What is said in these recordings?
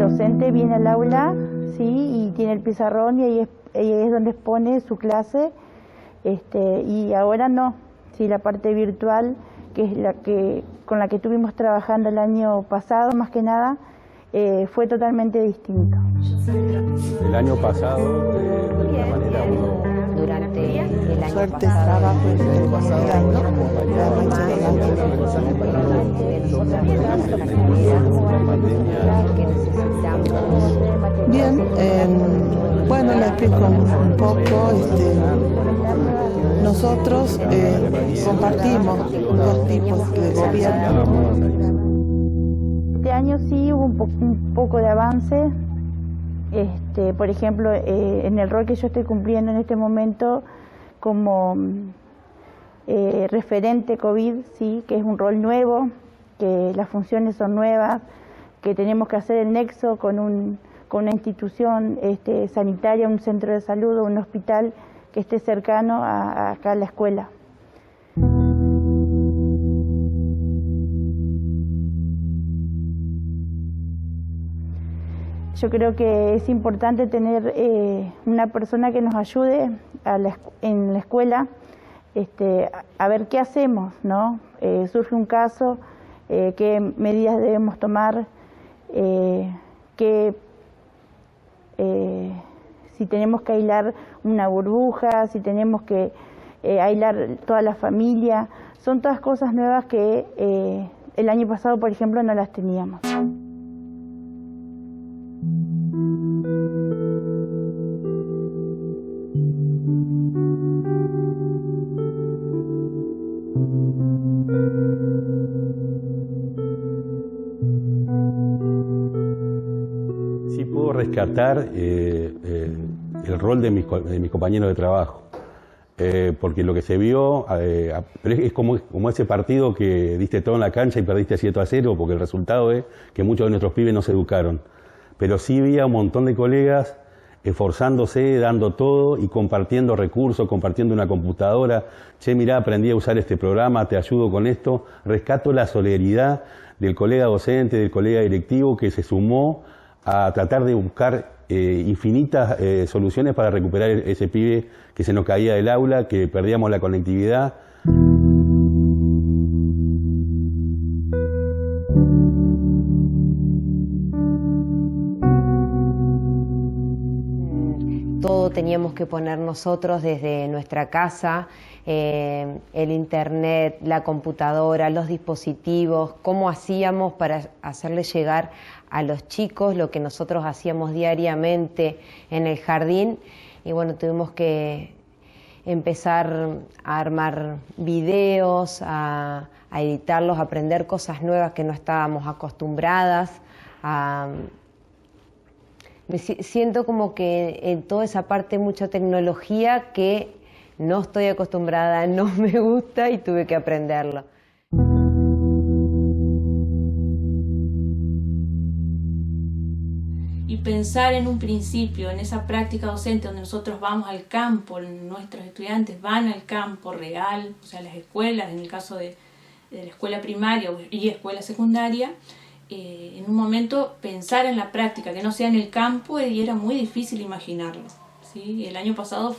docente viene al aula, sí, y tiene el pizarrón y ahí es donde expone su clase, y ahora no, sí, la parte virtual, que es con la que estuvimos trabajando el año pasado, más que nada, fue totalmente distinto. El año pasado, de alguna manera, durante el año fuertes trabajos generando bien, bueno, le explico un poco. Nosotros compartimos dos tipos de gobierno. Este año sí hubo un poco de avance. Por ejemplo, en el rol que yo estoy cumpliendo en este momento como referente COVID, sí, que es un rol nuevo, que las funciones son nuevas, que tenemos que hacer el nexo con una institución sanitaria, un centro de salud o un hospital que esté cercano acá a la escuela. Yo creo que es importante tener una persona que nos ayude en la escuela a ver qué hacemos, ¿no? Surge un caso, qué medidas debemos tomar, si tenemos que aislar una burbuja, si tenemos que aislar toda la familia. Son todas cosas nuevas que el año pasado, por ejemplo, no las teníamos. Sí puedo rescatar el rol de mis compañeros de trabajo, porque lo que se vio, pero es como ese partido que diste todo en la cancha y perdiste 7-0, porque el resultado es que muchos de nuestros pibes no se educaron. Pero sí había un montón de colegas esforzándose, dando todo y compartiendo recursos, compartiendo una computadora. Che, mirá, aprendí a usar este programa, te ayudo con esto. Rescato la solidaridad del colega docente, del colega directivo que se sumó a tratar de buscar infinitas soluciones para recuperar ese pibe que se nos caía del aula, que perdíamos la conectividad. Todo teníamos que poner nosotros desde nuestra casa, el internet, la computadora, los dispositivos, cómo hacíamos para hacerles llegar a los chicos lo que nosotros hacíamos diariamente en el jardín. Y bueno, tuvimos que empezar a armar videos, a editarlos, a aprender cosas nuevas que no estábamos acostumbradas. Me siento como que en toda esa parte mucha tecnología que no estoy acostumbrada, no me gusta y tuve que aprenderlo. Y pensar en un principio, en esa práctica docente donde nosotros vamos al campo, nuestros estudiantes van al campo real, o sea, las escuelas, en el caso de la escuela primaria y escuela secundaria, en un momento pensar en la práctica, que no sea en el campo, y era muy difícil imaginarlo, ¿sí? El año pasado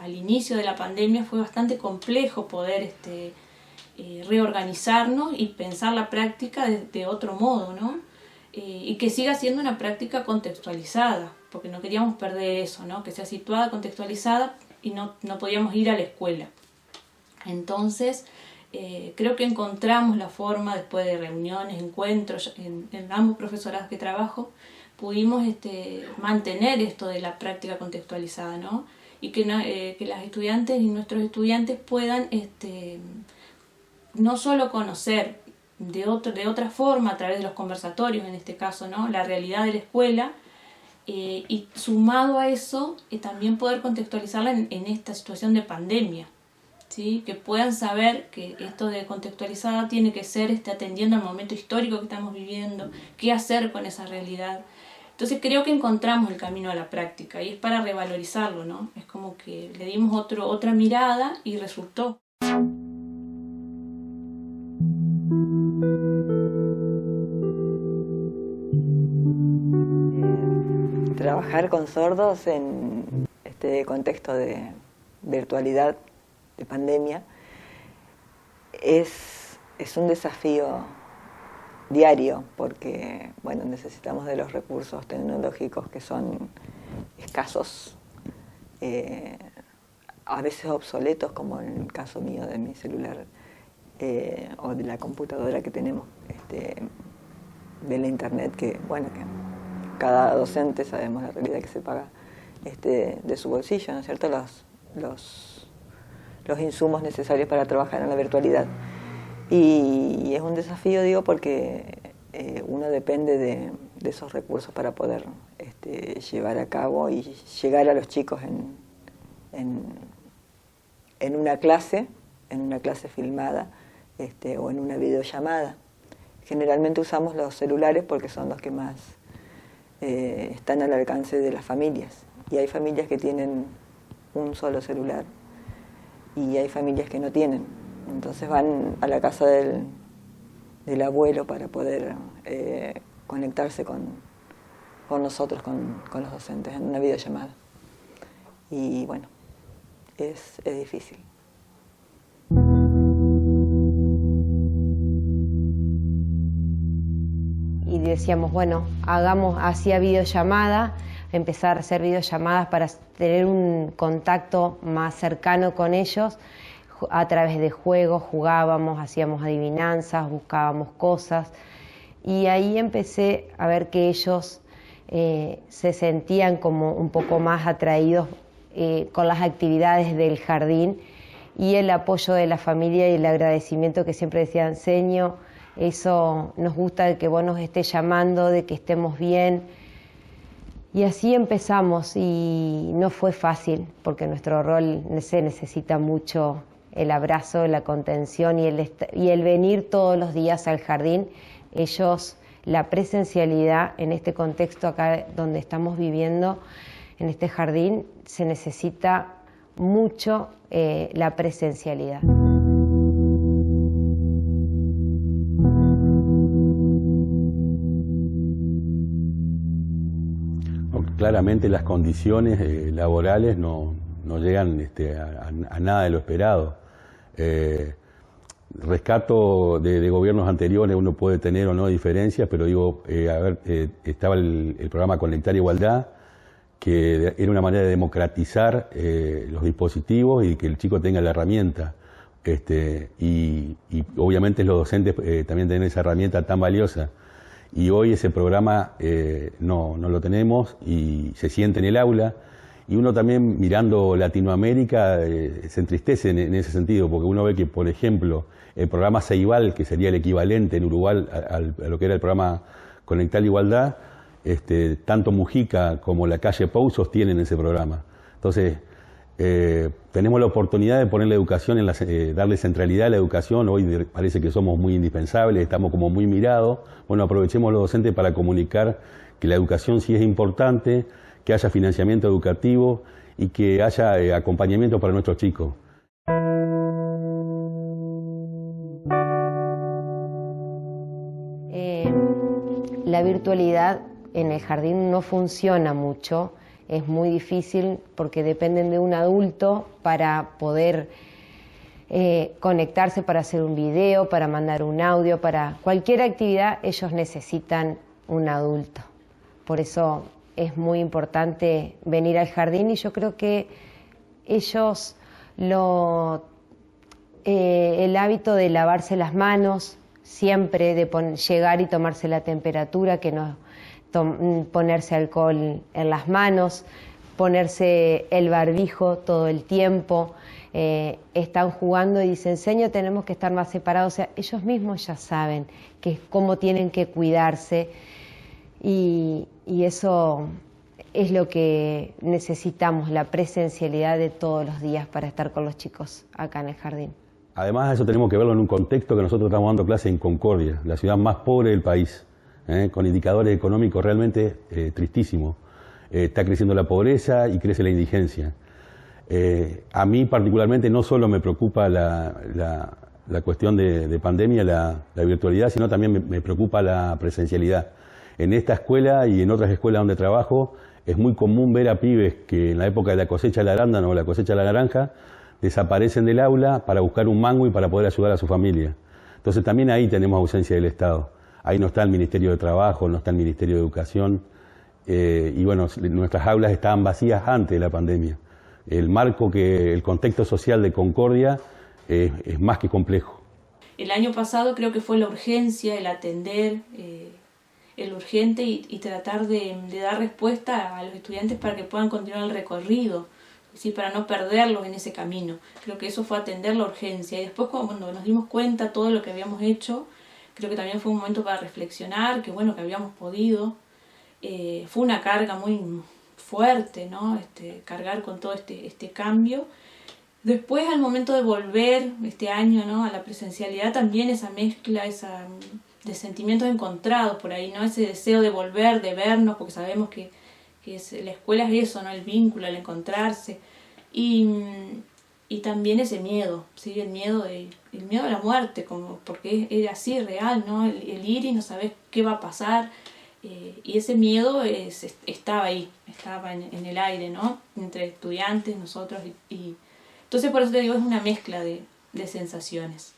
al inicio de la pandemia, fue bastante complejo poder reorganizarnos y pensar la práctica de otro modo, ¿no? Y que siga siendo una práctica contextualizada, porque no queríamos perder eso, ¿no? Que sea situada, contextualizada, y no podíamos ir a la escuela. Entonces, creo que encontramos la forma, después de reuniones, encuentros, en ambos profesorados que trabajo, pudimos mantener esto de la práctica contextualizada, ¿no? Y que las estudiantes y nuestros estudiantes puedan no solo conocer de otra forma, a través de los conversatorios, en este caso, ¿no? La realidad de la escuela, y sumado a eso, también poder contextualizarla en esta situación de pandemia, ¿sí? Que puedan saber que esto de contextualizada tiene que ser atendiendo al momento histórico que estamos viviendo, qué hacer con esa realidad. Entonces creo que encontramos el camino a la práctica y es para revalorizarlo, ¿no? Es como que le dimos otra mirada y resultó. trabajar con sordos en este contexto de virtualidad, de pandemia, es un desafío diario, porque bueno, necesitamos de los recursos tecnológicos que son escasos, a veces obsoletos, como en el caso mío de mi celular o de la computadora que tenemos, de la internet, que bueno, que cada docente sabemos la realidad que se paga de su bolsillo, ¿no es cierto?, los insumos necesarios para trabajar en la virtualidad. Y es un desafío, digo, porque uno depende de esos recursos para poder llevar a cabo y llegar a los chicos en una clase filmada o en una videollamada. Generalmente usamos los celulares porque son los que más están al alcance de las familias. Y hay familias que tienen un solo celular y hay familias que no tienen. Entonces van a la casa del abuelo para poder conectarse con nosotros, con los docentes, en una videollamada. Y bueno, es difícil. Y decíamos, bueno, hacía videollamada, empezar a hacer videollamadas para tener un contacto más cercano con ellos. A través de juegos jugábamos, hacíamos adivinanzas, buscábamos cosas, y ahí empecé a ver que ellos se sentían como un poco más atraídos con las actividades del jardín, y el apoyo de la familia y el agradecimiento que siempre decían: Seño, eso nos gusta, de que vos nos estés llamando, de que estemos bien. Y así empezamos, y no fue fácil, porque nuestro rol se necesita mucho el abrazo, la contención y el venir todos los días al jardín. Ellos, la presencialidad en este contexto acá donde estamos viviendo, en este jardín, se necesita mucho la presencialidad. Claramente las condiciones laborales no llegan a nada de lo esperado. Rescato de gobiernos anteriores, uno puede tener o no diferencias, pero digo, estaba el programa Conectar Igualdad, que era una manera de democratizar los dispositivos y que el chico tenga la herramienta. Y obviamente los docentes también tienen esa herramienta tan valiosa. Y hoy ese programa no lo tenemos y se siente en el aula. Y uno también, mirando Latinoamérica, se entristece en ese sentido, porque uno ve que, por ejemplo, el programa Ceibal, que sería el equivalente en Uruguay a lo que era el programa Conectar Igualdad, tanto Mujica como la calle Pou sostienen ese programa. Entonces, tenemos la oportunidad de poner la educación, darle centralidad a la educación. Hoy parece que somos muy indispensables, estamos como muy mirados. Bueno, aprovechemos los docentes para comunicar que la educación sí es importante, que haya financiamiento educativo y que haya acompañamiento para nuestros chicos. La virtualidad en el jardín no funciona mucho, es muy difícil porque dependen de un adulto para poder conectarse, para hacer un video, para mandar un audio, para cualquier actividad ellos necesitan un adulto. Por eso es muy importante venir al jardín, y yo creo que ellos el hábito de lavarse las manos siempre, de llegar y tomarse la temperatura, que no ponerse alcohol en las manos, ponerse el barbijo todo el tiempo. Están jugando y dicen: Señor, tenemos que estar más separados. O sea, ellos mismos ya saben cómo tienen que cuidarse, y eso es lo que necesitamos, la presencialidad de todos los días para estar con los chicos acá en el jardín. Además, eso tenemos que verlo en un contexto que nosotros estamos dando clases en Concordia, la ciudad más pobre del país, con indicadores económicos realmente tristísimos. Está creciendo la pobreza y crece la indigencia. A mí particularmente no solo me preocupa la cuestión de pandemia, la virtualidad, sino también me preocupa la presencialidad. En esta escuela y en otras escuelas donde trabajo, es muy común ver a pibes que en la época de la cosecha del arándano o la cosecha de la naranja desaparecen del aula para buscar un mango y para poder ayudar a su familia. Entonces también ahí tenemos ausencia del Estado. Ahí no está el Ministerio de Trabajo, no está el Ministerio de Educación. Y bueno, nuestras aulas estaban vacías antes de la pandemia. El contexto social de Concordia es más que complejo. El año pasado creo que fue la urgencia, el atender, el urgente y tratar de dar respuesta a los estudiantes para que puedan continuar el recorrido, ¿sí? Para no perderlos en ese camino. Creo que eso fue atender la urgencia. Y después cuando nos dimos cuenta de todo lo que habíamos hecho, creo que también fue un momento para reflexionar, que bueno, que habíamos podido. Fue una carga muy fuerte, ¿no? Cargar con todo este cambio. Después, al momento de volver este año, ¿no? A la presencialidad, también esa mezcla de sentimientos encontrados por ahí, ¿no? Ese deseo de volver, de vernos, porque sabemos que la escuela es eso, ¿no? El vínculo, el encontrarse. Y también ese miedo, ¿sí? El miedo a la muerte, porque es así, real, ¿no? El ir y no saber qué va a pasar. Y ese miedo estaba ahí, estaba en el aire, ¿no? Entre estudiantes, nosotros y entonces por eso te digo, es una mezcla de sensaciones.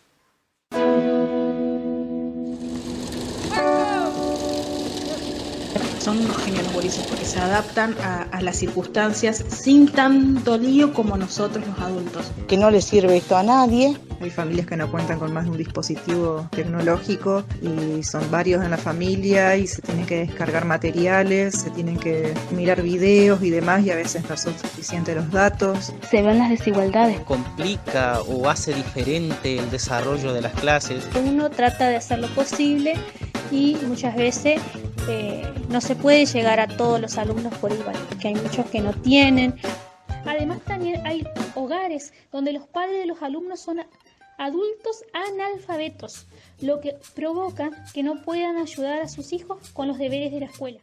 Son geniales los gurises porque se adaptan a las circunstancias sin tanto lío como nosotros los adultos. Que no le sirve esto a nadie. Hay familias que no cuentan con más de un dispositivo tecnológico y son varios en la familia y se tienen que descargar materiales, se tienen que mirar videos y demás y a veces no son suficientes los datos. Se ven las desigualdades. Complica o hace diferente el desarrollo de las clases. Uno trata de hacer lo posible y muchas veces no se puede llegar a todos los alumnos por igual, porque hay muchos que no tienen. Además también hay hogares donde los padres de los alumnos son adultos analfabetos, lo que provoca que no puedan ayudar a sus hijos con los deberes de la escuela.